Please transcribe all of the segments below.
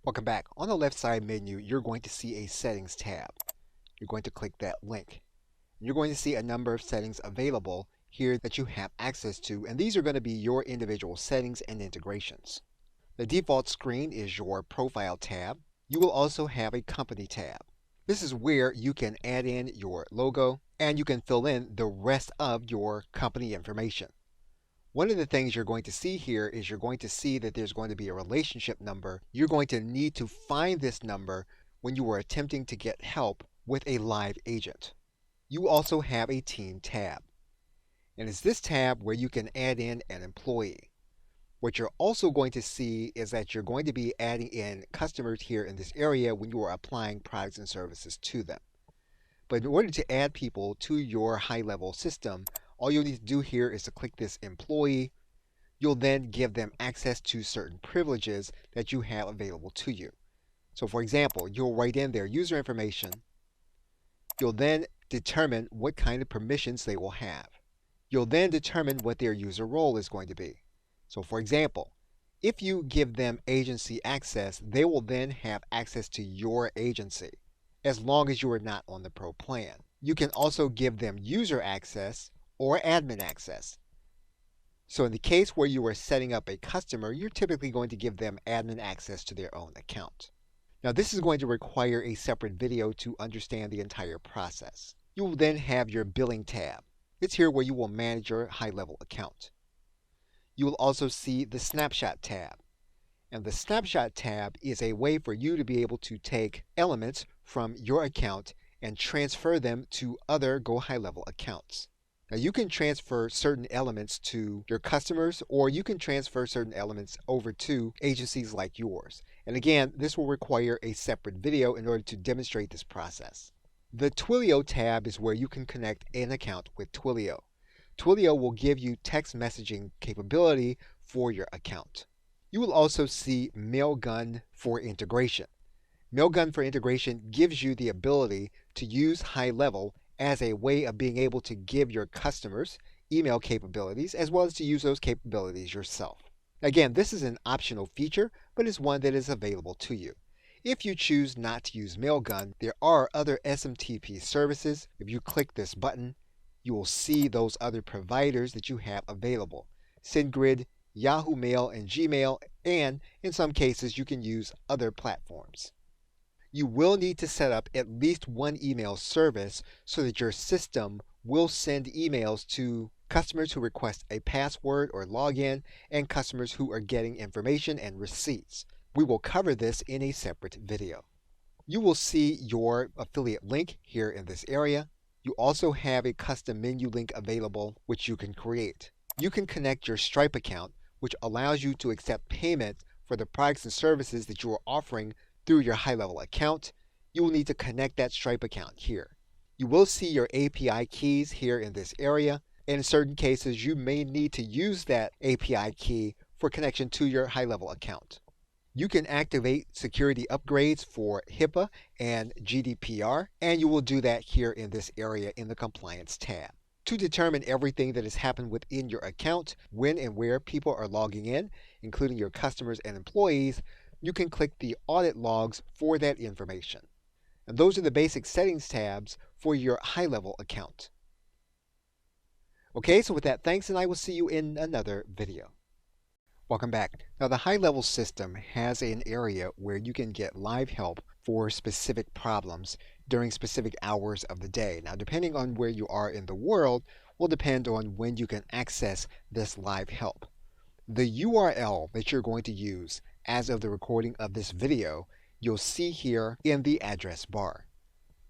Welcome back. On the left side menu, you're going to see a settings tab. You're going to click that link. You're going to see a number of settings available here that you have access to, and these are going to be your individual settings and integrations. The default screen is your profile tab. You will also have a company tab. This is where you can add in your logo and you can fill in the rest of your company information. One of the things you're going to see here is you're going to see that there's going to be a relationship number. You're going to need to find this number when you are attempting to get help with a live agent. You also have a team tab. And it's this tab where you can add in an employee. What you're also going to see is that you're going to be adding in customers here in this area when you are applying products and services to them. But in order to add people to your high-level system, all you'll need to do here is to click this employee. You'll then give them access to certain privileges that you have available to you. So for example, you'll write in their user information. You'll then determine what kind of permissions they will have. You'll then determine what their user role is going to be. So for example, if you give them agency access, they will then have access to your agency as long as you are not on the Pro plan. You can also give them user access or admin access. So in the case where you are setting up a customer, you're typically going to give them admin access to their own account. Now this is going to require a separate video to understand the entire process. You will then have your billing tab. It's here where you will manage your high-level account. You will also see the snapshot tab. And the snapshot tab is a way for you to be able to take elements from your account and transfer them to other Go High Level accounts. Now you can transfer certain elements to your customers, or you can transfer certain elements over to agencies like yours. And again, this will require a separate video in order to demonstrate this process. The Twilio tab is where you can connect an account with Twilio. Twilio will give you text messaging capability for your account. You will also see Mailgun for integration. Mailgun for integration gives you the ability to use high level as a way of being able to give your customers email capabilities as well as to use those capabilities yourself. Again, this is an optional feature, but it's one that is available to you. If you choose not to use Mailgun, there are other SMTP services. If you click this button, you will see those other providers that you have available. SendGrid, Yahoo Mail, and Gmail, and in some cases you can use other platforms. You will need to set up at least one email service so that your system will send emails to customers who request a password or login and customers who are getting information and receipts. We will cover this in a separate video. You will see your affiliate link here in this area. You also have a custom menu link available which you can create. You can connect your Stripe account, which allows you to accept payment for the products and services that you are offering through your high-level account. You will need to connect that Stripe account here. You will see your API keys here in this area, and in certain cases you may need to use that API key for connection to your high-level account. You can activate security upgrades for HIPAA and GDPR, and you will do that here in this area in the Compliance tab. To determine everything that has happened within your account, when and where people are logging in, including your customers and employees, you can click the audit logs for that information. And those are the basic settings tabs for your high-level account. Okay, so with that, thanks, and I will see you in another video. Welcome back. Now the high-level system has an area where you can get live help for specific problems during specific hours of the day. Now depending on where you are in the world will depend on when you can access this live help. The URL that you're going to use as of the recording of this video, you'll see here in the address bar.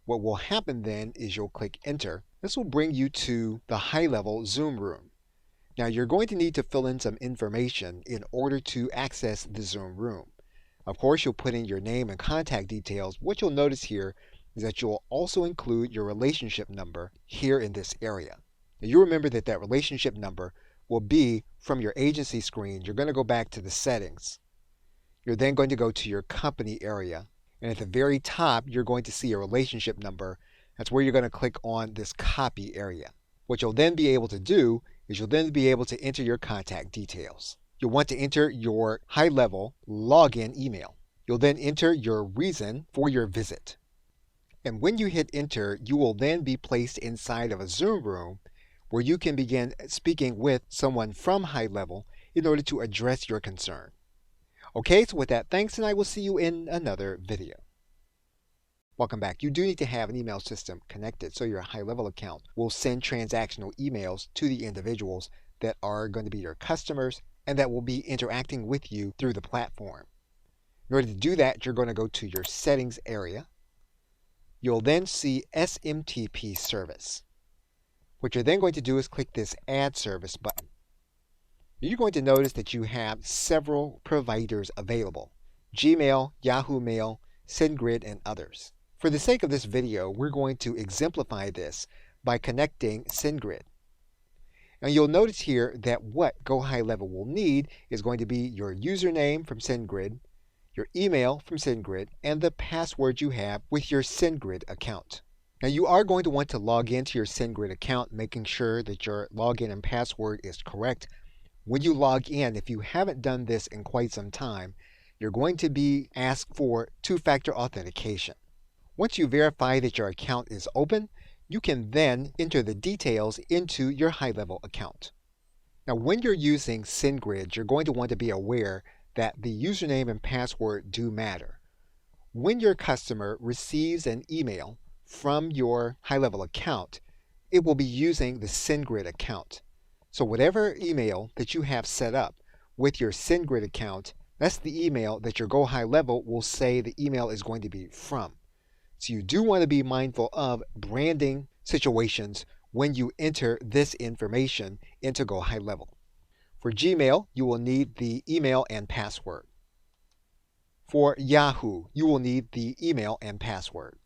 What will happen then is you'll click enter. This will bring you to the high-level Zoom room. Now you're going to need to fill in some information in order to access the Zoom room. Of course, you'll put in your name and contact details. What you'll notice here is that you'll also include your relationship number here in this area. Now you remember that that relationship number will be from your agency screen. You're going to go back to the settings. You're then going to go to your company area. And at the very top, you're going to see a relationship number. That's where you're going to click on this copy area. What you'll then be able to do is you'll then be able to enter your contact details. You'll want to enter your high-level login email. You'll then enter your reason for your visit. And when you hit enter, you will then be placed inside of a Zoom room where you can begin speaking with someone from high level in order to address your concern. Okay, so with that, thanks, and I will see you in another video. Welcome back. You do need to have an email system connected so your high level account will send transactional emails to the individuals that are going to be your customers and that will be interacting with you through the platform. In order to do that, you're going to go to your settings area. You'll then see SMTP service. What you're then going to do is click this Add Service button. You're going to notice that you have several providers available: Gmail, Yahoo Mail, SendGrid, and others. For the sake of this video, we're going to exemplify this by connecting SendGrid. Now you'll notice here that what Go High Level will need is going to be your username from SendGrid, your email from SendGrid, and the password you have with your SendGrid account. Now you are going to want to log into your SendGrid account, making sure that your login and password is correct. When you log in, if you haven't done this in quite some time, you're going to be asked for two-factor authentication. Once you verify that your account is open, you can then enter the details into your high-level account. Now when you're using SendGrid, you're going to want to be aware that the username and password do matter. When your customer receives an email from your high-level account, it will be using the SendGrid account. So whatever email that you have set up with your SendGrid account, that's the email that your Go High Level will say the email is going to be from. So you do want to be mindful of branding situations when you enter this information into Go High Level. For Gmail, you will need the email and password. For Yahoo, you will need the email and password.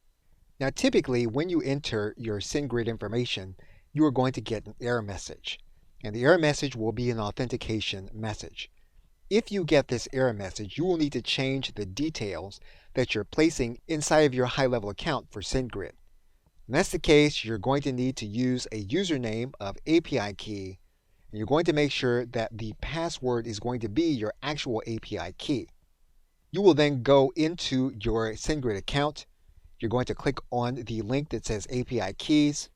Now typically when you enter your SendGrid information, you are going to get an error message. And the error message will be an authentication message. If you get this error message, you will need to change the details that you're placing inside of your high-level account for SendGrid. When that's the case, you're going to need to use a username of API key, and you're going to make sure that the password is going to be your actual API key. You will then go into your SendGrid account. You're going to click on the link that says API keys.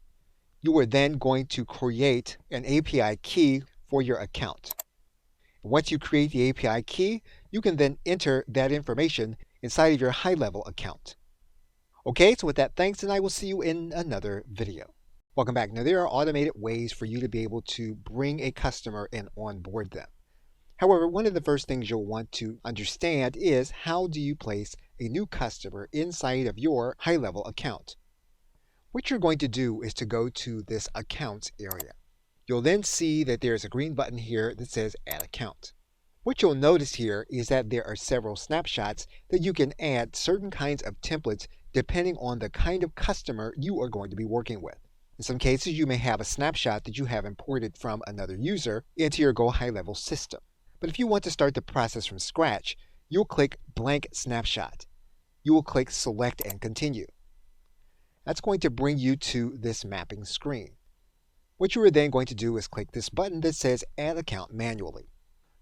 You are then going to create an API key for your account. Once you create the API key, you can then enter that information inside of your high-level account. Okay, so with that, thanks, and I will see you in another video. Welcome back. Now, there are automated ways for you to be able to bring a customer and onboard them. However, one of the first things you'll want to understand is how do you place a new customer inside of your high-level account. What you're going to do is to go to this Accounts area. You'll then see that there's a green button here that says Add Account. What you'll notice here is that there are several snapshots that you can add certain kinds of templates depending on the kind of customer you are going to be working with. In some cases, you may have a snapshot that you have imported from another user into your Go High Level system. But if you want to start the process from scratch, you'll click Blank Snapshot. You will click Select and Continue. That's going to bring you to this mapping screen. What you are then going to do is click this button that says Add Account Manually.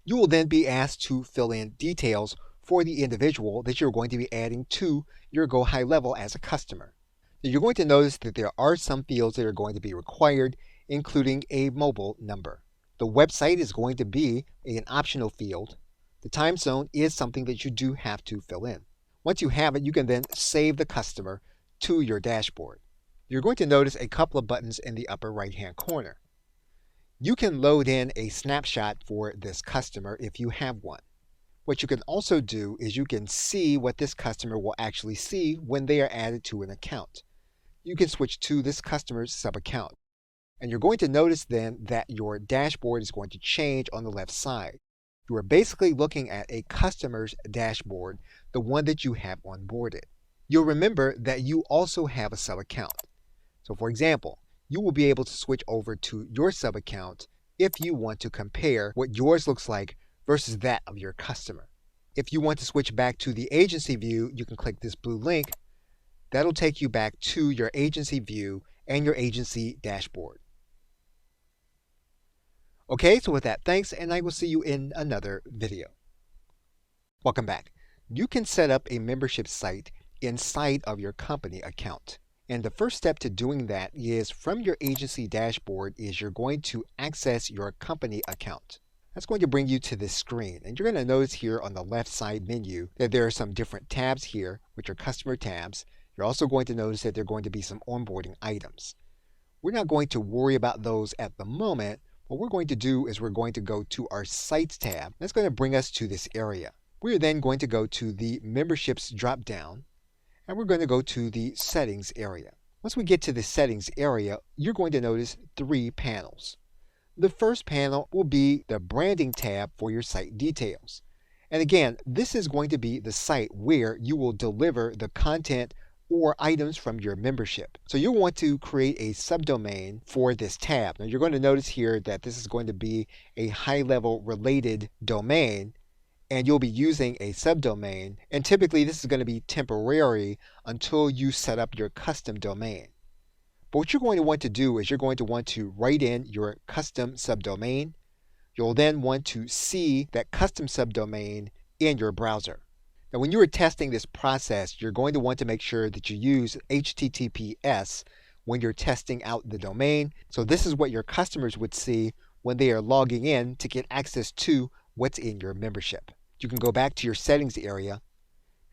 You will then be asked to fill in details for the individual that you're going to be adding to your Go High Level as a customer. Now, you're going to notice that there are some fields that are going to be required, including a mobile number. The website is going to be an optional field. The time zone is something that you do have to fill in. Once you have it, you can then save the customer to your dashboard. You're going to notice a couple of buttons in the upper right-hand corner. You can load in a snapshot for this customer if you have one. What you can also do is you can see what this customer will actually see when they are added to an account. You can switch to this customer's sub-account. And you're going to notice then that your dashboard is going to change on the left side. You are basically looking at a customer's dashboard, the one that you have onboarded. You'll remember that you also have a sub-account. So for example, you will be able to switch over to your sub-account if you want to compare what yours looks like versus that of your customer. If you want to switch back to the agency view, you can click this blue link. That'll take you back to your agency view and your agency dashboard. Okay, so with that, thanks, and I will see you in another video. Welcome back. You can set up a membership site inside of your company account. And the first step to doing that is from your agency dashboard is you're going to access your company account. That's going to bring you to this screen. And you're going to notice here on the left side menu that there are some different tabs here, which are customer tabs. You're also going to notice that there are going to be some onboarding items. We're not going to worry about those at the moment. What we're going to do is we're going to go to our Sites tab. That's going to bring us to this area. We're then going to go to the Memberships drop-down, and we're going to go to the Settings area. Once we get to the Settings area, you're going to notice 3 panels. The first panel will be the Branding tab for your site details. And again, this is going to be the site where you will deliver the content or items from your membership. So you'll want to create a subdomain for this tab. Now you're going to notice here that this is going to be a high-level related domain, and you'll be using a subdomain. And typically this is going to be temporary until you set up your custom domain. But what you're going to want to do is you're going to want to write in your custom subdomain. You'll then want to see that custom subdomain in your browser. Now, when you are testing this process, you're going to want to make sure that you use HTTPS when you're testing out the domain. So this is what your customers would see when they are logging in to get access to what's in your membership. You can go back to your settings area.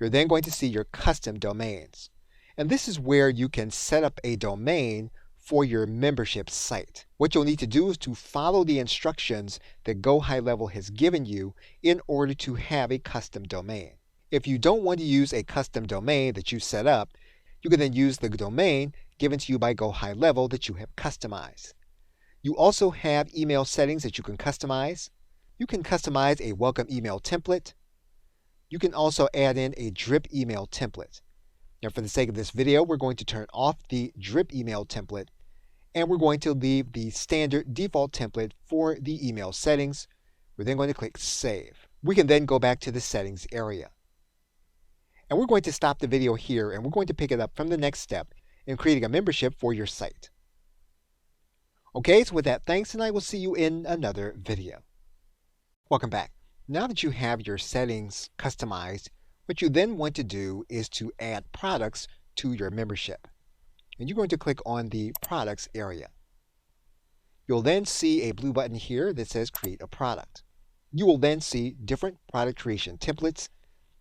You're then going to see your custom domains. And this is where you can set up a domain for your membership site. What you'll need to do is to follow the instructions that Go High Level has given you in order to have a custom domain. If you don't want to use a custom domain that you set up, you can then use the domain given to you by Go High Level that you have customized. You also have email settings that you can customize. You can customize a welcome email template. You can also add in a drip email template. Now, for the sake of this video, we're going to turn off the drip email template, and we're going to leave the standard default template for the email settings. We're then going to click Save. We can then go back to the settings area. And we're going to stop the video here, and we're going to pick it up from the next step in creating a membership for your site. Okay, so with that, thanks, and I will see you in another video. Welcome back. Now that you have your settings customized, what you then want to do is to add products to your membership. And you're going to click on the Products area. You'll then see a blue button here that says Create a Product. You will then see different product creation templates.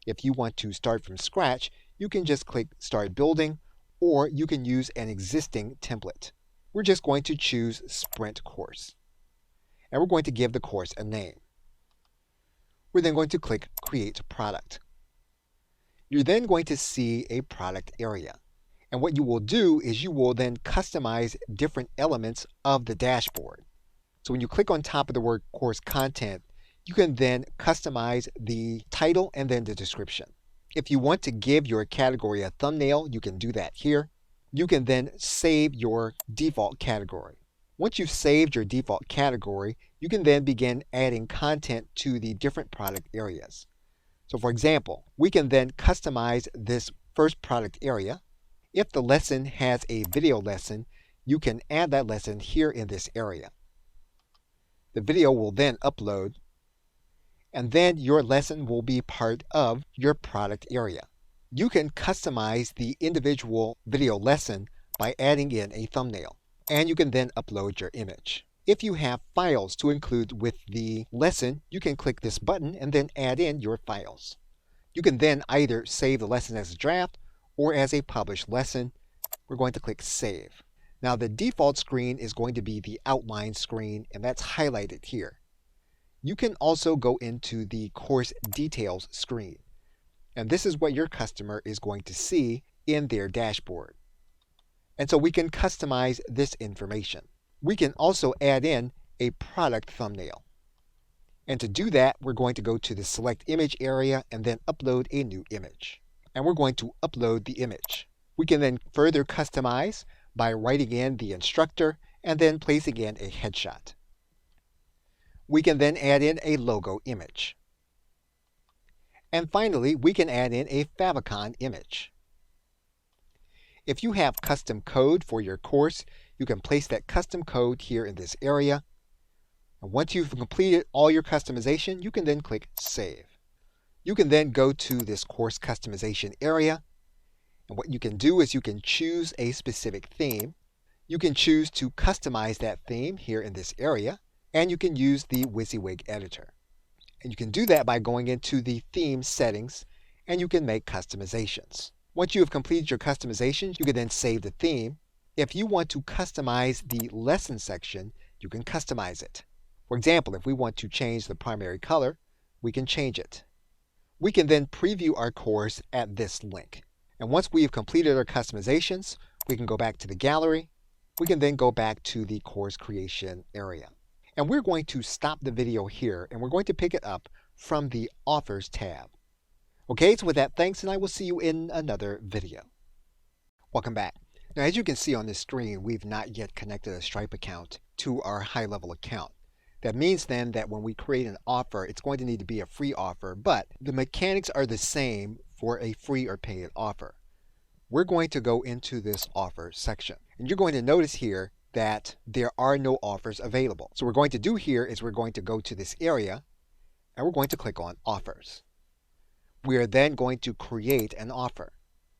If you want to start from scratch, you can just click Start Building, or you can use an existing template. We're just going to choose Sprint Course. And we're going to give the course a name. We're then going to click Create Product. You're then going to see a product area. And what you will do is you will then customize different elements of the dashboard. So when you click on top of the word Course Content, you can then customize the title and then the description. If you want to give your category a thumbnail, you can do that here. You can then save your default category. Once you've saved your default category, you can then begin adding content to the different product areas. So for example, we can then customize this first product area. If the lesson has a video lesson, you can add that lesson here in this area. The video will then upload, and then your lesson will be part of your product area. You can customize the individual video lesson by adding in a thumbnail, and you can then upload your image. If you have files to include with the lesson, you can click this button and then add in your files. You can then either save the lesson as a draft or as a published lesson. We're going to click Save. Now the default screen is going to be the outline screen, and that's highlighted here. You can also go into the course details screen, and this is what your customer is going to see in their dashboard. And so we can customize this information. We can also add in a product thumbnail. And to do that, we're going to go to the Select Image area and then upload a new image. And we're going to upload the image. We can then further customize by writing in the instructor and then placing in a headshot. We can then add in a logo image. And finally, we can add in a favicon image. If you have custom code for your course, you can place that custom code here in this area. And once you've completed all your customization, you can then click Save. You can then go to this course customization area, and what you can do is you can choose a specific theme. You can choose to customize that theme here in this area, and you can use the WYSIWYG editor. And you can do that by going into the theme settings, and you can make customizations. Once you have completed your customizations, you can then save the theme. If you want to customize the lesson section, you can customize it. For example, if we want to change the primary color, we can change it. We can then preview our course at this link. And once we have completed our customizations, we can go back to the gallery. We can then go back to the course creation area. And we're going to stop the video here, and we're going to pick it up from the Offers tab. Okay, so with that, thanks, and I will see you in another video. Welcome back. Now, as you can see on this screen, we've not yet connected a Stripe account to our high-level account. That means then that when we create an offer, it's going to need to be a free offer, but the mechanics are the same for a free or paid offer. We're going to go into this offer section, and you're going to notice here that there are no offers available. So what we're going to do here is we're going to go to this area, and we're going to click on Offers. We are then going to create an offer.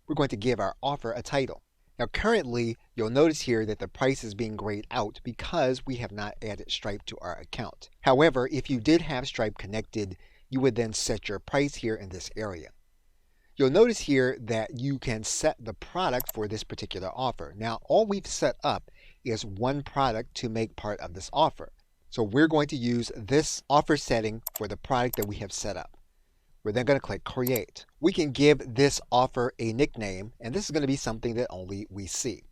We're going to give our offer a title. Now currently, you'll notice here that the price is being grayed out because we have not added Stripe to our account. However, if you did have Stripe connected, you would then set your price here in this area. You'll notice here that you can set the product for this particular offer. Now, all we've set up is one product to make part of this offer. So we're going to use this offer setting for the product that we have set up. We're then going to click Create. We can give this offer a nickname, and this is going to be something that only we see.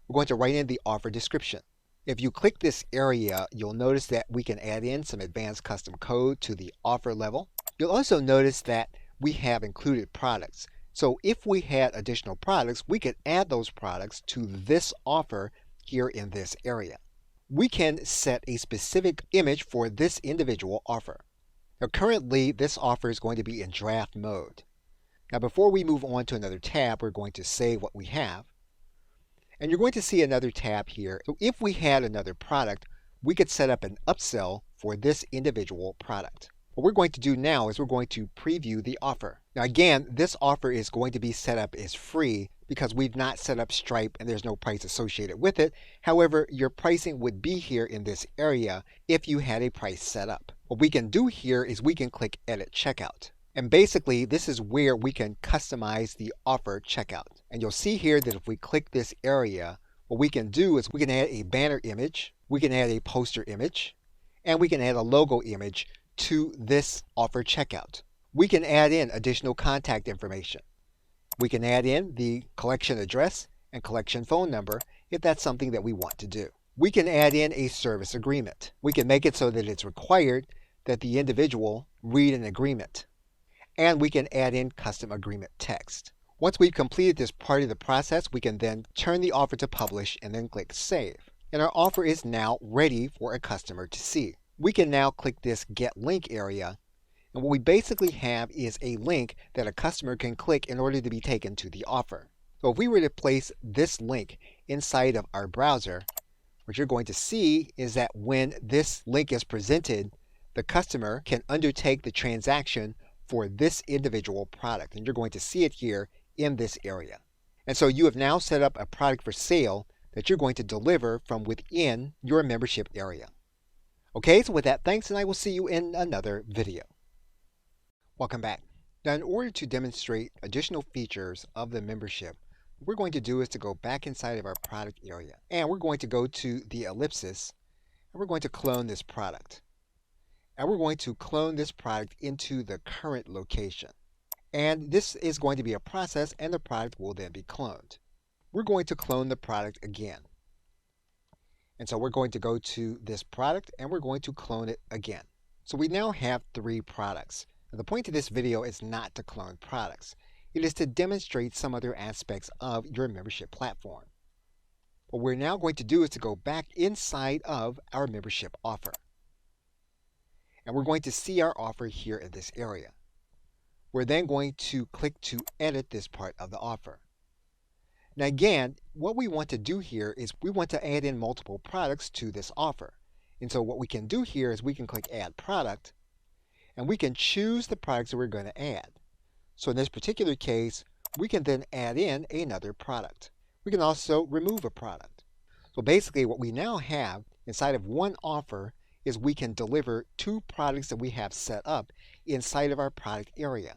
We're going to write in the offer description. If you click this area, you'll notice that we can add in some advanced custom code to the offer level. You'll also notice that we have included products. So if we had additional products, we could add those products to this offer here in this area. We can set a specific image for this individual offer. Now currently, this offer is going to be in draft mode. Now before we move on to another tab, we're going to save what we have. And you're going to see another tab here. So if we had another product, we could set up an upsell for this individual product. What we're going to do now is we're going to preview the offer. Now again, this offer is going to be set up as free because we've not set up Stripe and there's no price associated with it. However, your pricing would be here in this area if you had a price set up. What we can do here is we can click Edit Checkout. And basically, this is where we can customize the offer checkout. And you'll see here that if we click this area, what we can do is we can add a banner image, we can add a poster image, and we can add a logo image to this offer checkout. We can add in additional contact information. We can add in the collection address and collection phone number if that's something that we want to do. We can add in a service agreement. We can make it so that it's required that the individual read an agreement. And we can add in custom agreement text. Once we've completed this part of the process, we can then turn the offer to publish and then click Save. And our offer is now ready for a customer to see. We can now click this Get Link area, and what we basically have is a link that a customer can click in order to be taken to the offer. So if we were to place this link inside of our browser, what you're going to see is that when this link is presented, the customer can undertake the transaction for this individual product, and you're going to see it here in this area. And so you have now set up a product for sale that you're going to deliver from within your membership area. Okay, so with that, thanks, and I will see you in another video. Welcome back. Now, in order to demonstrate additional features of the membership, what we're going to do is to go back inside of our product area, and we're going to go to the ellipsis, and we're going to clone this product. And we're going to clone this product into the current location. And this is going to be a process, and the product will then be cloned. We're going to clone the product again. And so we're going to go to this product and we're going to clone it again. So we now have 3 products. Now, the point of this video is not to clone products. It is to demonstrate some other aspects of your membership platform. What we're now going to do is to go back inside of our membership offer. And we're going to see our offer here in this area. We're then going to click to edit this part of the offer. Now again, what we want to do here is we want to add in multiple products to this offer. And so what we can do here is we can click Add Product, and we can choose the products that we're going to add. So in this particular case, we can then add in another product. We can also remove a product. So basically what we now have inside of one offer is we can deliver two products that we have set up inside of our product area.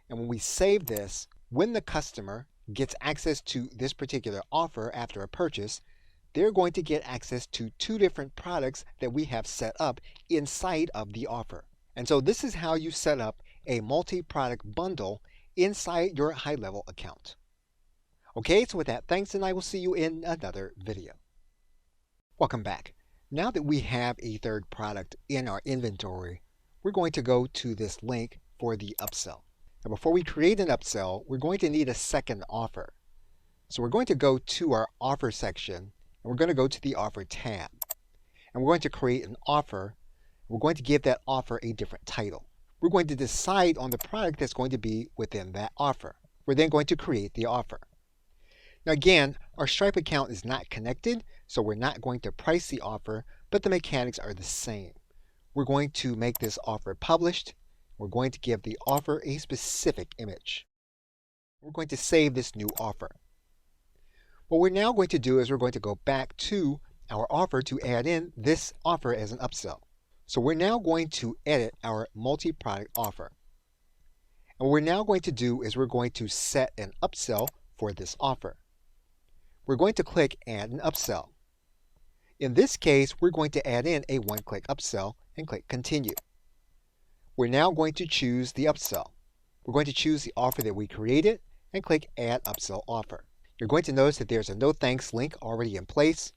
And when we save this, when the customer gets access to this particular offer after a purchase, they're going to get access to two different products that we have set up inside of the offer. And so this is how you set up a multi-product bundle inside your high-level account. Okay, so with that, thanks, and I will see you in another video. Welcome back. Now that we have a third product in our inventory, we're going to go to this link for the upsell. Now before we create an upsell, we're going to need a second offer. So we're going to go to our offer section, and we're going to go to the offer tab. And we're going to create an offer. We're going to give that offer a different title. We're going to decide on the product that's going to be within that offer. We're then going to create the offer. Now again, our Stripe account is not connected, so we're not going to price the offer, but the mechanics are the same. We're going to make this offer published. We're going to give the offer a specific image. We're going to save this new offer. What we're now going to do is we're going to go back to our offer to add in this offer as an upsell. So we're now going to edit our multi-product offer. And what we're now going to do is we're going to set an upsell for this offer. We're going to click Add an Upsell. In this case, we're going to add in a one-click upsell and click Continue. We're now going to choose the upsell. We're going to choose the offer that we created and click Add Upsell Offer. You're going to notice that there's a no thanks link already in place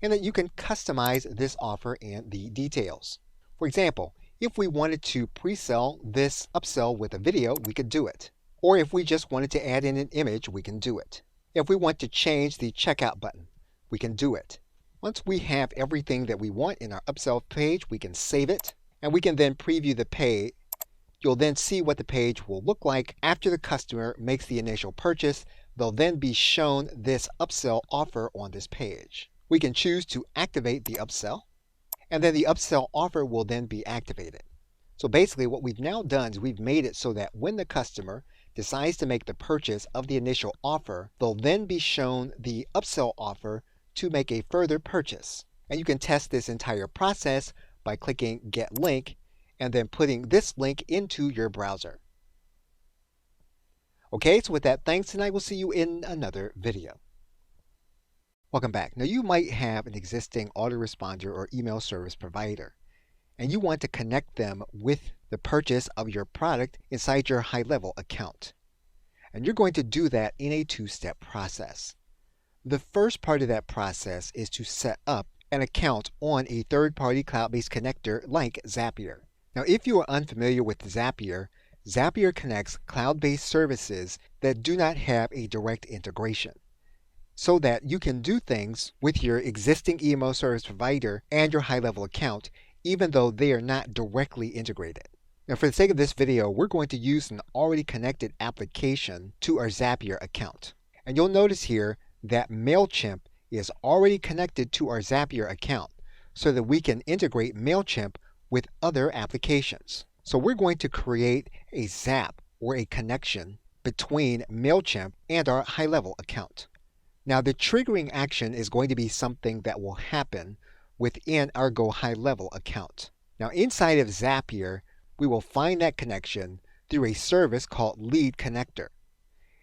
and that you can customize this offer and the details. For example, if we wanted to pre-sell this upsell with a video, we could do it. Or if we just wanted to add in an image, we can do it. If we want to change the checkout button, we can do it. Once we have everything that we want in our upsell page, we can save it, and we can then preview the page. You'll then see what the page will look like after the customer makes the initial purchase. They'll then be shown this upsell offer on this page. We can choose to activate the upsell, and then the upsell offer will then be activated. So basically what we've now done is we've made it so that when the customer decides to make the purchase of the initial offer, they'll then be shown the upsell offer to make a further purchase. And you can test this entire process by clicking Get Link and then putting this link into your browser. Okay, so with that, thanks, and I will see you in another video. Welcome back. Now you might have an existing autoresponder or email service provider, and you want to connect them with the purchase of your product inside your high-level account. And you're going to do that in a two-step process. The first part of that process is to set up an account on a third-party cloud-based connector like Zapier. Now if you are unfamiliar with Zapier, Zapier connects cloud-based services that do not have a direct integration, so that you can do things with your existing email service provider and your high-level account even though they are not directly integrated. Now for the sake of this video, we're going to use an already connected application to our Zapier account. And you'll notice here that MailChimp is already connected to our Zapier account so that we can integrate MailChimp with other applications. So we're going to create a Zap or a connection between MailChimp and our high-level account. Now the triggering action is going to be something that will happen within our Go High Level account. Now inside of Zapier, we will find that connection through a service called Lead Connector.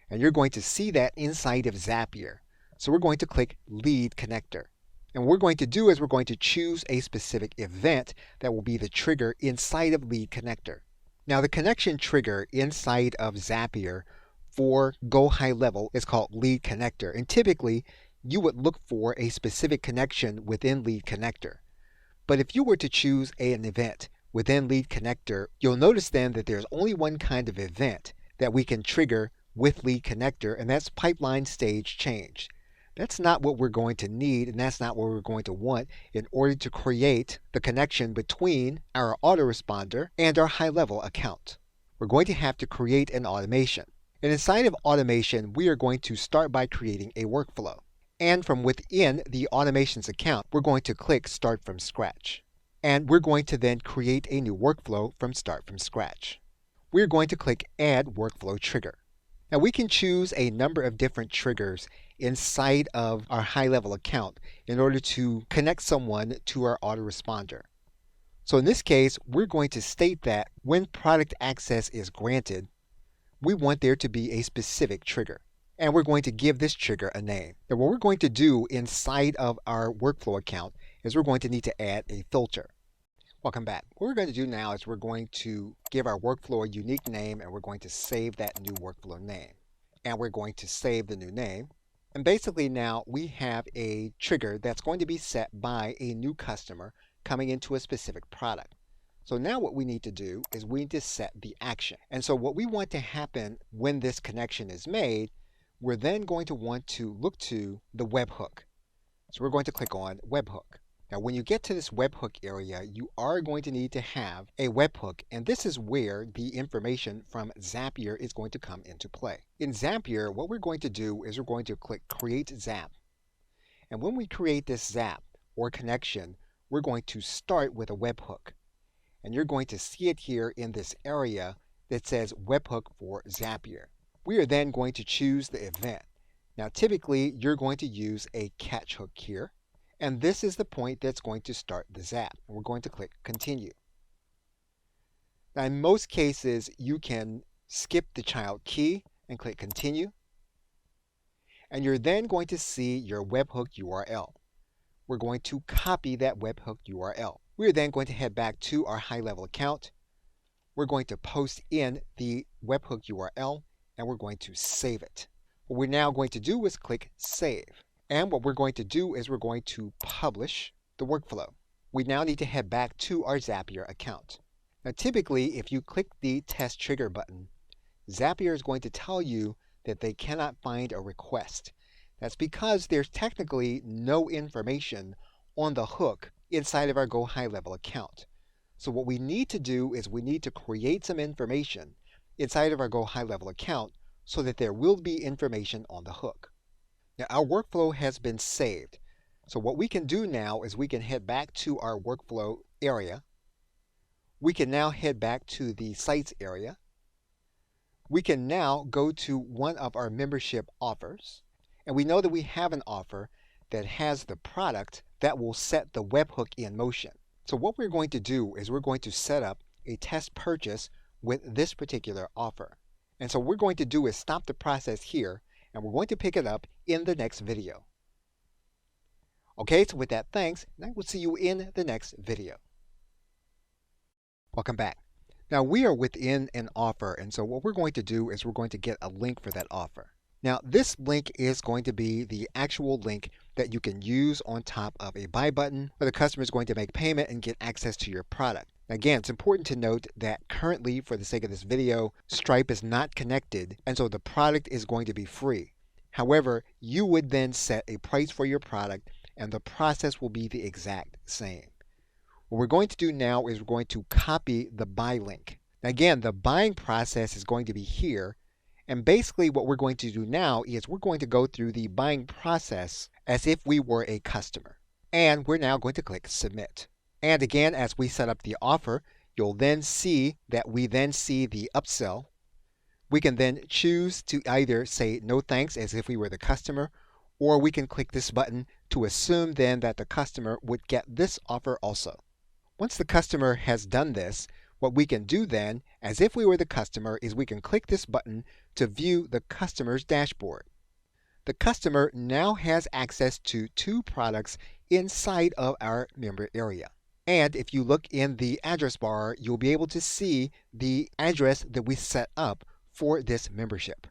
And you're going to see that inside of Zapier. So we're going to click Lead Connector. And what we're going to do is we're going to choose a specific event that will be the trigger inside of Lead Connector. Now the connection trigger inside of Zapier for Go High Level is called Lead Connector. And typically, you would look for a specific connection within Lead Connector. But if you were to choose an event within Lead Connector, you'll notice then that there's only one kind of event that we can trigger with Lead Connector, and that's pipeline stage change. That's not what we're going to need, and that's not what we're going to want in order to create the connection between our autoresponder and our high-level account. We're going to have to create an automation. And inside of automation, we are going to start by creating a workflow. And from within the automations account, we're going to click Start from Scratch. And we're going to then create a new workflow from scratch. We're going to click Add Workflow Trigger. Now we can choose a number of different triggers inside of our high-level account in order to connect someone to our autoresponder. So in this case, we're going to state that when product access is granted, we want there to be a specific trigger. And we're going to give this trigger a name. Now what we're going to do inside of our workflow account is we're going to need to add a filter. Welcome back. What we're going to do now is we're going to give our workflow a unique name, and we're going to save that new workflow name. And we're going to save the new name. And basically now we have a trigger that's going to be set by a new customer coming into a specific product. So now what we need to do is we need to set the action. And so what we want to happen when this connection is made, we're then going to want to look to the webhook. So we're going to click on webhook. Now when you get to this webhook area, you are going to need to have a webhook, and this is where the information from Zapier is going to come into play. In Zapier, what we're going to do is we're going to click Create Zap. And when we create this zap or connection, we're going to start with a webhook. And you're going to see it here in this area that says webhook for Zapier. We are then going to choose the event. Now typically you're going to use a catch hook here. And this is the point that's going to start the zap. And we're going to click Continue. Now in most cases, you can skip the child key and click Continue. And you're then going to see your webhook URL. We're going to copy that webhook URL. We're then going to head back to our high-level account. We're going to post in the webhook URL, and we're going to save it. What we're now going to do is click Save. And what we're going to do is we're going to publish the workflow. We now need to head back to our Zapier account. Now typically, if you click the Test Trigger button, Zapier is going to tell you that they cannot find a request. That's because there's technically no information on the hook inside of our Go High Level account. So what we need to do is we need to create some information inside of our Go High Level account so that there will be information on the hook. Now our workflow has been saved. So what we can do now is we can head back to our workflow area. We can now head back to the sites area. We can now go to one of our membership offers. And we know that we have an offer that has the product that will set the webhook in motion. So what we're going to do is we're going to set up a test purchase with this particular offer. And so what we're going to do is stop the process here, and we're going to pick it up in the next video. Okay, so with that, thanks, and I will see you in the next video. Welcome back. Now we are within an offer, and so what we're going to do is we're going to get a link for that offer. Now this link is going to be the actual link that you can use on top of a buy button where the customer is going to make payment and get access to your product. Again, it's important to note that currently, for the sake of this video, Stripe is not connected, and so the product is going to be free. However, you would then set a price for your product, and the process will be the exact same. What we're going to do now is we're going to copy the buy link. Again, the buying process is going to be here, and basically what we're going to do now is we're going to go through the buying process as if we were a customer. And we're now going to click Submit. And again, as we set up the offer, you'll then see that we then see the upsell. We can then choose to either say no thanks as if we were the customer, or we can click this button to assume then that the customer would get this offer also. Once the customer has done this, what we can do then, as if we were the customer, is we can click this button to view the customer's dashboard. The customer now has access to 2 products inside of our member area. And if you look in the address bar, you'll be able to see the address that we set up for this membership.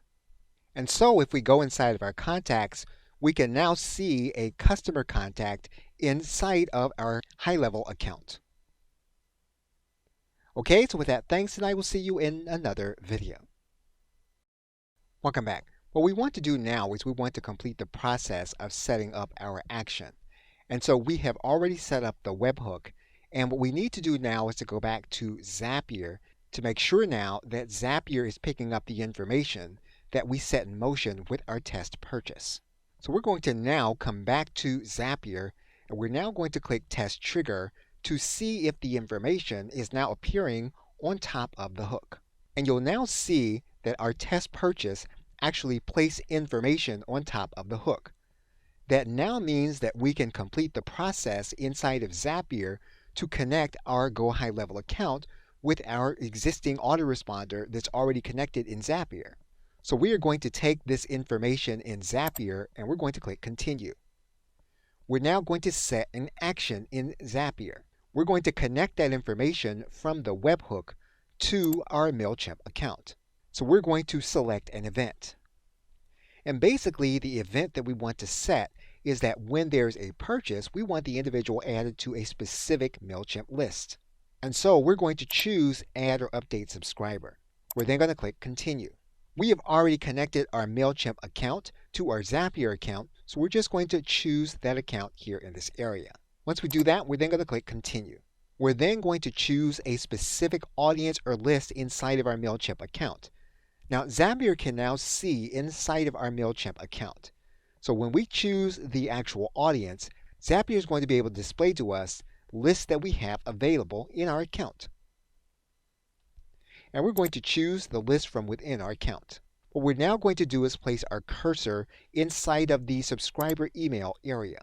And so if we go inside of our contacts, we can now see a customer contact inside of our high-level account. Okay, so with that, thanks, and I will see you in another video. Welcome back. What we want to do now is we want to complete the process of setting up our action. And so we have already set up the webhook. And what we need to do now is to go back to Zapier to make sure now that Zapier is picking up the information that we set in motion with our test purchase. So we're going to now come back to Zapier, and we're now going to click Test Trigger to see if the information is now appearing on top of the hook. And you'll now see that our test purchase actually placed information on top of the hook. That now means that we can complete the process inside of Zapier to connect our Go High Level account with our existing autoresponder that's already connected in Zapier. So we are going to take this information in Zapier and we're going to click Continue. We're now going to set an action in Zapier. We're going to connect that information from the webhook to our MailChimp account. So we're going to select an event. And basically, the event that we want to set is that when there's a purchase, we want the individual added to a specific MailChimp list. And so we're going to choose Add or Update Subscriber. We're then going to click Continue. We have already connected our MailChimp account to our Zapier account, so we're just going to choose that account here in this area. Once we do that, we're then going to click Continue. We're then going to choose a specific audience or list inside of our MailChimp account. Now, Zapier can now see inside of our MailChimp account. So when we choose the actual audience, Zapier is going to be able to display to us lists that we have available in our account. And we're going to choose the list from within our account. What we're now going to do is place our cursor inside of the subscriber email area.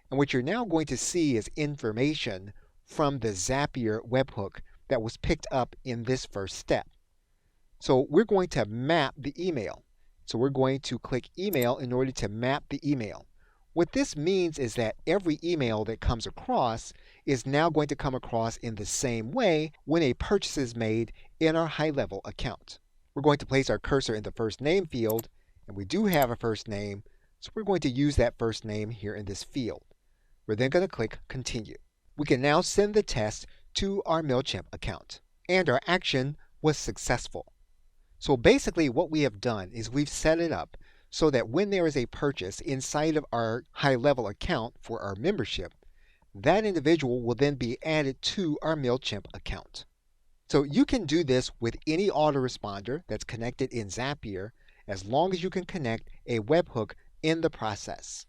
And what you're now going to see is information from the Zapier webhook that was picked up in this first step. So we're going to map the email. So we're going to click Email in order to map the email. What this means is that every email that comes across is now going to come across in the same way when a purchase is made in our high-level account. We're going to place our cursor in the first name field, and we do have a first name, so we're going to use that first name here in this field. We're then going to click Continue. We can now send the test to our MailChimp account, and our action was successful. So basically what we have done is we've set it up so that when there is a purchase inside of our high-level account for our membership, that individual will then be added to our MailChimp account. So you can do this with any autoresponder that's connected in Zapier as long as you can connect a webhook in the process.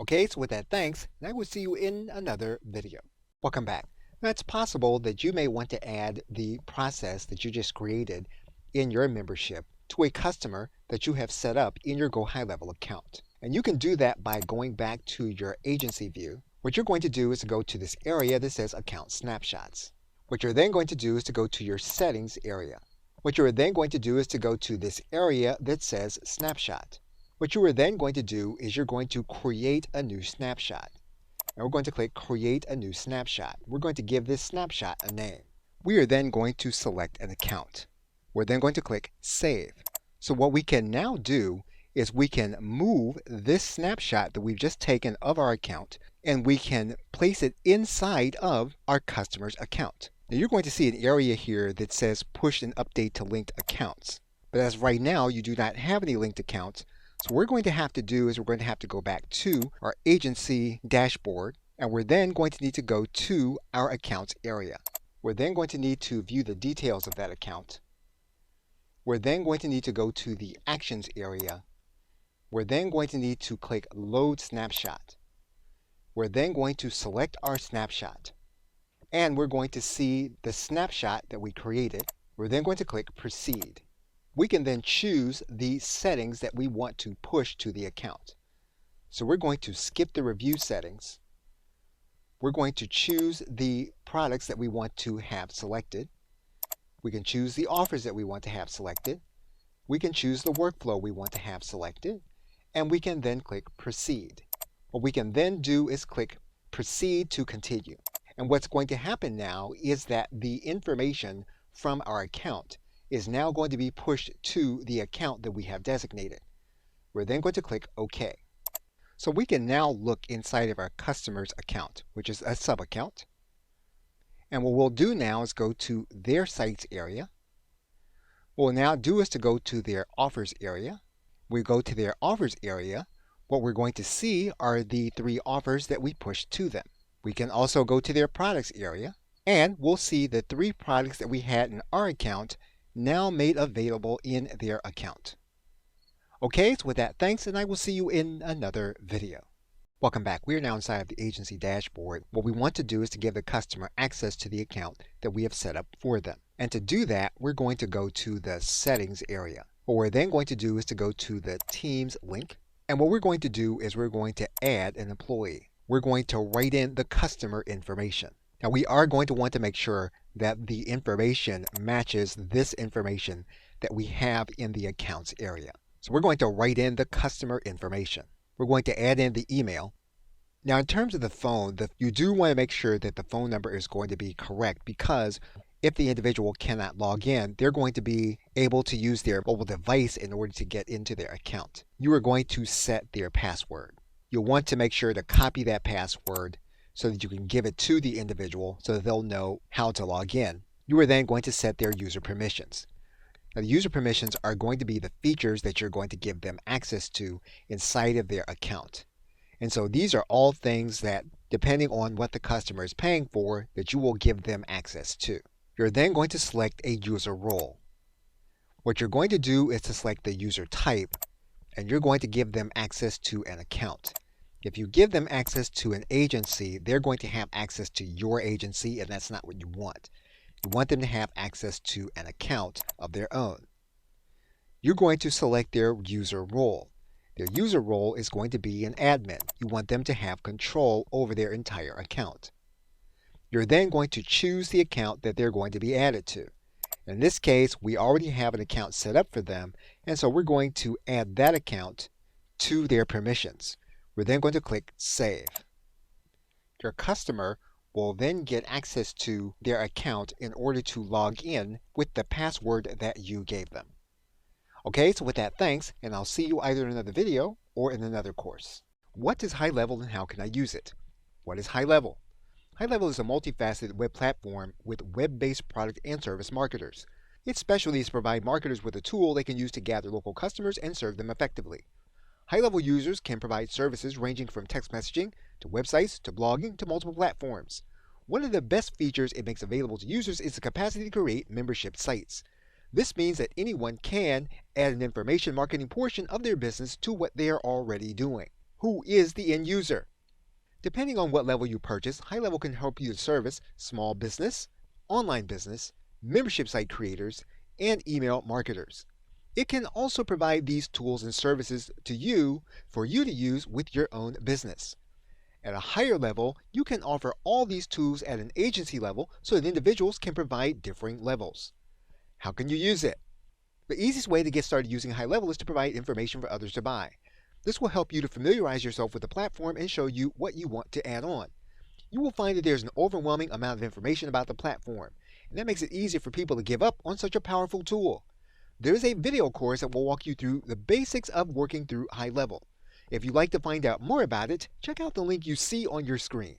Okay, so with that, thanks, and I will see you in another video. Welcome back. Now, it's possible that you may want to add the process that you just created in your membership to a customer that you have set up in your Go High Level account. And you can do that by going back to your agency view. What you're going to do is to go to this area that says Account Snapshots. What you're then going to do is to go to your Settings area. What you're then going to do is to go to this area that says Snapshot. What you are then going to do is you're going to create a new snapshot. And we're going to click Create a New Snapshot. We're going to give this snapshot a name. We are then going to select an account. We're then going to click Save. So what we can now do is we can move this snapshot that we've just taken of our account and we can place it inside of our customer's account. Now you're going to see an area here that says Push and Update to Linked Accounts. But as right now you do not have any linked accounts, so what we're going to have to do is we're going to have to go back to our agency dashboard and we're then going to need to go to our accounts area. We're then going to need to view the details of that account. We're then going to need to go to the Actions area. We're then going to need to click Load Snapshot. We're then going to select our snapshot. And we're going to see the snapshot that we created. We're then going to click Proceed. We can then choose the settings that we want to push to the account. So we're going to skip the review settings. We're going to choose the products that we want to have selected. We can choose the offers that we want to have selected. We can choose the workflow we want to have selected. And we can then click Proceed. What we can then do is click Proceed to continue. And what's going to happen now is that the information from our account is now going to be pushed to the account that we have designated. We're then going to click OK. So we can now look inside of our customer's account, which is a sub-account. And what we'll do now is go to their sites area. What we'll now do is to go to their offers area. We go to their offers area. What we're going to see are the 3 offers that we pushed to them. We can also go to their products area and we'll see the 3 products that we had in our account now made available in their account. Okay, so with that, thanks, and I will see you in another video. Welcome back. We are now inside of the agency dashboard. What we want to do is to give the customer access to the account that we have set up for them. And to do that, we're going to go to the settings area. What we're then going to do is to go to the Teams link. And what we're going to do is we're going to add an employee. We're going to write in the customer information. Now we are going to want to make sure that the information matches this information that we have in the accounts area. So we're going to write in the customer information. We're going to add in the email. Now in terms of the phone, you do want to make sure that the phone number is going to be correct, because if the individual cannot log in, they're going to be able to use their mobile device in order to get into their account. You are going to set their password. You'll want to make sure to copy that password so that you can give it to the individual so that they'll know how to log in. You are then going to set their user permissions. Now, the user permissions are going to be the features that you're going to give them access to inside of their account. And so these are all things that, depending on what the customer is paying for, that you will give them access to. You're then going to select a user role. What you're going to do is to select the user type, and you're going to give them access to an account. If you give them access to an agency, they're going to have access to your agency, and that's not what you want. You want them to have access to an account of their own. You're going to select their user role. Their user role is going to be an admin. You want them to have control over their entire account. You're then going to choose the account that they're going to be added to. In this case, we already have an account set up for them, and so we're going to add that account to their permissions. We're then going to click Save. Your customer will then get access to their account in order to log in with the password that you gave them. Okay, so with that, thanks, and I'll see you either in another video or in another course. What is High Level and how can I use it? What is High Level? High Level is a multifaceted web platform with web-based product and service marketers. Its specialty is to provide marketers with a tool they can use to gather local customers and serve them effectively. High-level users can provide services ranging from text messaging, to websites, to blogging, to multiple platforms. One of the best features it makes available to users is the capacity to create membership sites. This means that anyone can add an information marketing portion of their business to what they are already doing. Who is the end user? Depending on what level you purchase, High Level can help you to service small business, online business, membership site creators, and email marketers. It can also provide these tools and services to you for you to use with your own business. At a higher level, you can offer all these tools at an agency level so that individuals can provide differing levels. How can you use it? The easiest way to get started using High Level is to provide information for others to buy. This will help you to familiarize yourself with the platform and show you what you want to add on. You will find that there's an overwhelming amount of information about the platform, and that makes it easier for people to give up on such a powerful tool. There is a video course that will walk you through the basics of working through High Level. If you'd like to find out more about it, check out the link you see on your screen.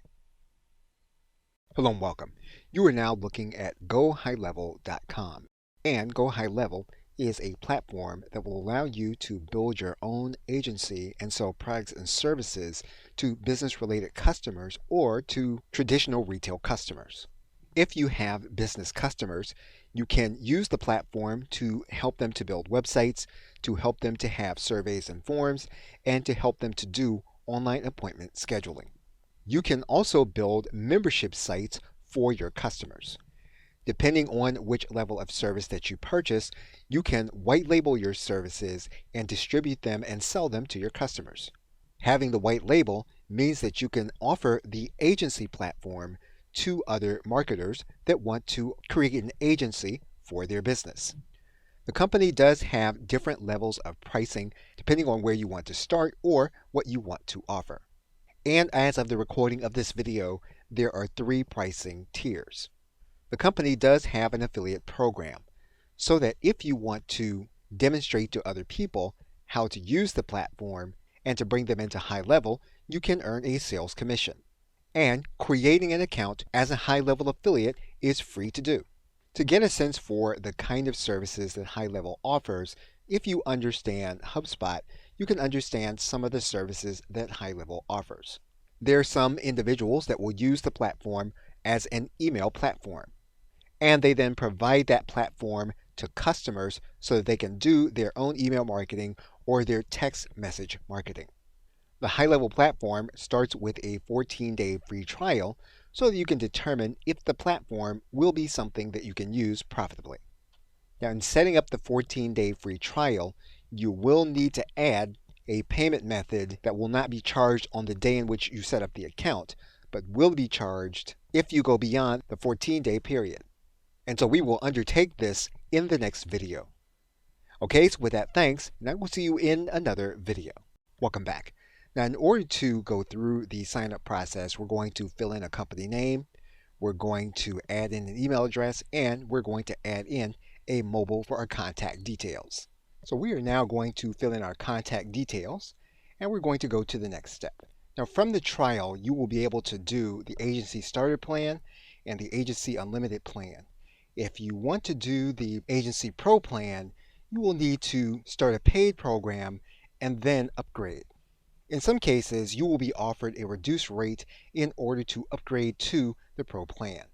Hello and welcome. You are now looking at GoHighLevel.com, and Go High Level is a platform that will allow you to build your own agency and sell products and services to business-related customers or to traditional retail customers. If you have business customers, you can use the platform to help them to build websites, to help them to have surveys and forms, and to help them to do online appointment scheduling. You can also build membership sites for your customers. Depending on which level of service that you purchase, you can white label your services and distribute them and sell them to your customers. Having the white label means that you can offer the agency platform to other marketers that want to create an agency for their business. The company does have different levels of pricing depending on where you want to start or what you want to offer. And as of the recording of this video, there are 3 pricing tiers. The company does have an affiliate program, so that if you want to demonstrate to other people how to use the platform and to bring them into High Level, you can earn a sales commission. And creating an account as a High Level affiliate is free to do. To get a sense for the kind of services that High Level offers, if you understand HubSpot, you can understand some of the services that High Level offers. There are some individuals that will use the platform as an email platform, and they then provide that platform to customers so that they can do their own email marketing or their text message marketing. The high-level platform starts with a 14-day free trial so that you can determine if the platform will be something that you can use profitably. Now, in setting up the 14-day free trial, you will need to add a payment method that will not be charged on the day in which you set up the account, but will be charged if you go beyond the 14-day period. And so we will undertake this in the next video. Okay, so with that, thanks, and I will see you in another video. Welcome back. Now, in order to go through the sign-up process, we're going to fill in a company name, we're going to add in an email address, and we're going to add in a mobile for our contact details. So we are now going to fill in our contact details, and we're going to go to the next step. Now, from the trial, you will be able to do the agency starter plan and the agency unlimited plan. If you want to do the agency pro plan, you will need to start a paid program and then upgrade. In some cases, you will be offered a reduced rate in order to upgrade to the pro plan.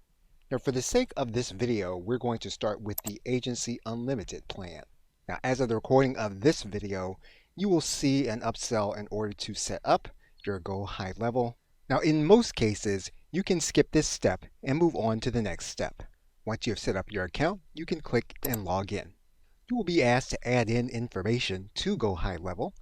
Now, for the sake of this video, we're going to start with the agency unlimited plan. Now, as of the recording of this video, you will see an upsell in order to set up your Go High Level. Now, in most cases, you can skip this step and move on to the next step. Once you have set up your account, you can click and log in. You will be asked to add in information to Go High Level,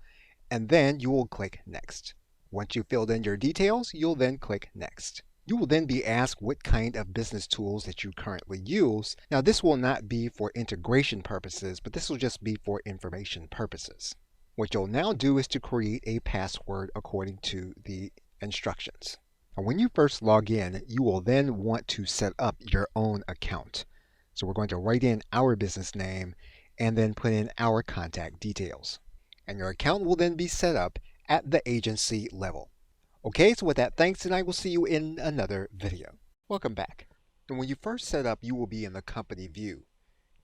and then you will click Next. Once you've filled in your details, you'll then click Next. You will then be asked what kind of business tools that you currently use. Now, this will not be for integration purposes, but this will just be for information purposes. What you'll now do is to create a password according to the instructions. Now, when you first log in, you will then want to set up your own account. So we're going to write in our business name and then put in our contact details. And your account will then be set up at the agency level. Okay, so with that, thanks, and I will see you in another video. Welcome back. And when you first set up, you will be in the company view.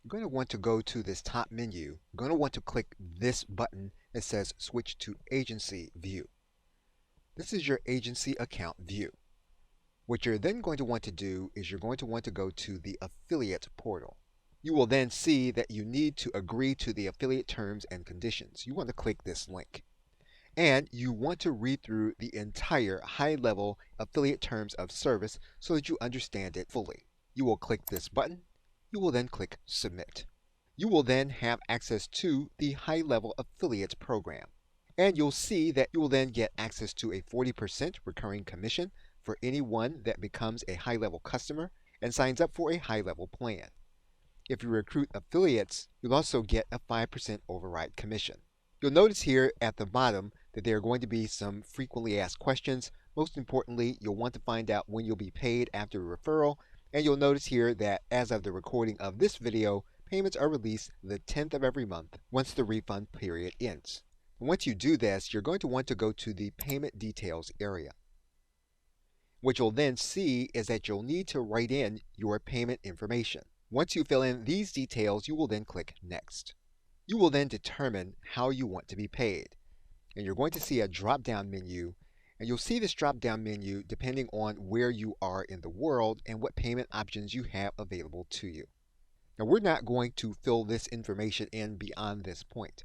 You're going to want to go to this top menu. You're going to want to click this button that says Switch to Agency View. This is your agency account view. What you're then going to want to do is you're going to want to go to the affiliate portal. You will then see that you need to agree to the affiliate terms and conditions. You want to click this link. And you want to read through the entire high-level affiliate terms of service so that you understand it fully. You will click this button. You will then click Submit. You will then have access to the high-level affiliate program. And you'll see that you will then get access to a 40% recurring commission for anyone that becomes a high-level customer and signs up for a high-level plan. If you recruit affiliates, you'll also get a 5% override commission. You'll notice here at the bottom that there are going to be some frequently asked questions. Most importantly, you'll want to find out when you'll be paid after a referral. And you'll notice here that as of the recording of this video, payments are released the 10th of every month once the refund period ends. And once you do this, you're going to want to go to the payment details area. What you'll then see is that you'll need to write in your payment information. Once you fill in these details, you will then click Next. You will then determine how you want to be paid. And you're going to see a drop-down menu, and you'll see this drop-down menu depending on where you are in the world and what payment options you have available to you. Now, we're not going to fill this information in beyond this point,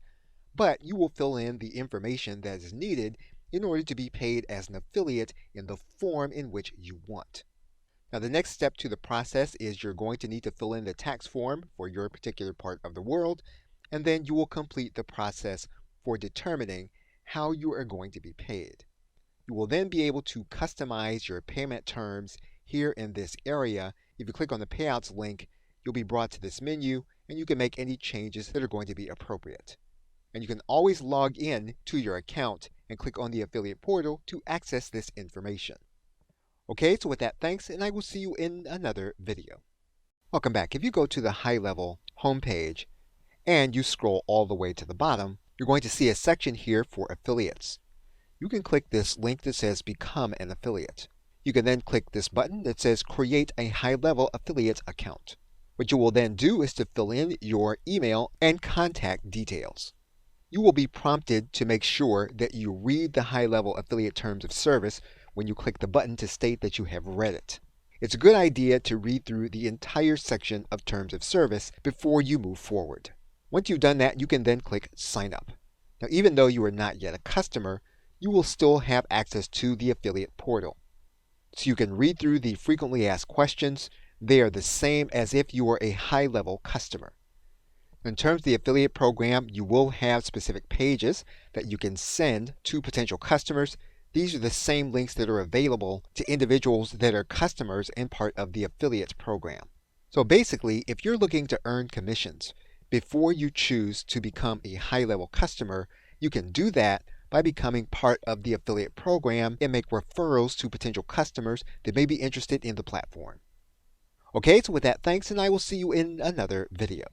but you will fill in the information that is needed in order to be paid as an affiliate in the form in which you want. Now, the next step to the process is you're going to need to fill in the tax form for your particular part of the world, and then you will complete the process for determining how you are going to be paid. You will then be able to customize your payment terms here in this area. If you click on the payouts link, you'll be brought to this menu, and you can make any changes that are going to be appropriate. And you can always log in to your account and click on the affiliate portal to access this information. Okay, so with that, thanks, and I will see you in another video. Welcome back. If you go to the high-level homepage and you scroll all the way to the bottom, you're going to see a section here for affiliates. You can click this link that says Become an Affiliate. You can then click this button that says Create a high-level affiliate account. What you will then do is to fill in your email and contact details. You will be prompted to make sure that you read the high-level affiliate terms of service when you click the button to state that you have read it. It's a good idea to read through the entire section of terms of service before you move forward. Once you've done that, you can then click Sign Up. Now, even though you are not yet a customer, you will still have access to the affiliate portal. So you can read through the frequently asked questions. They are the same as if you were a high-level customer. In terms of the affiliate program, you will have specific pages that you can send to potential customers. These are the same links that are available to individuals that are customers and part of the affiliate program. So basically, if you're looking to earn commissions before you choose to become a high-level customer, you can do that by becoming part of the affiliate program and make referrals to potential customers that may be interested in the platform. Okay, so with that, thanks, and I will see you in another video.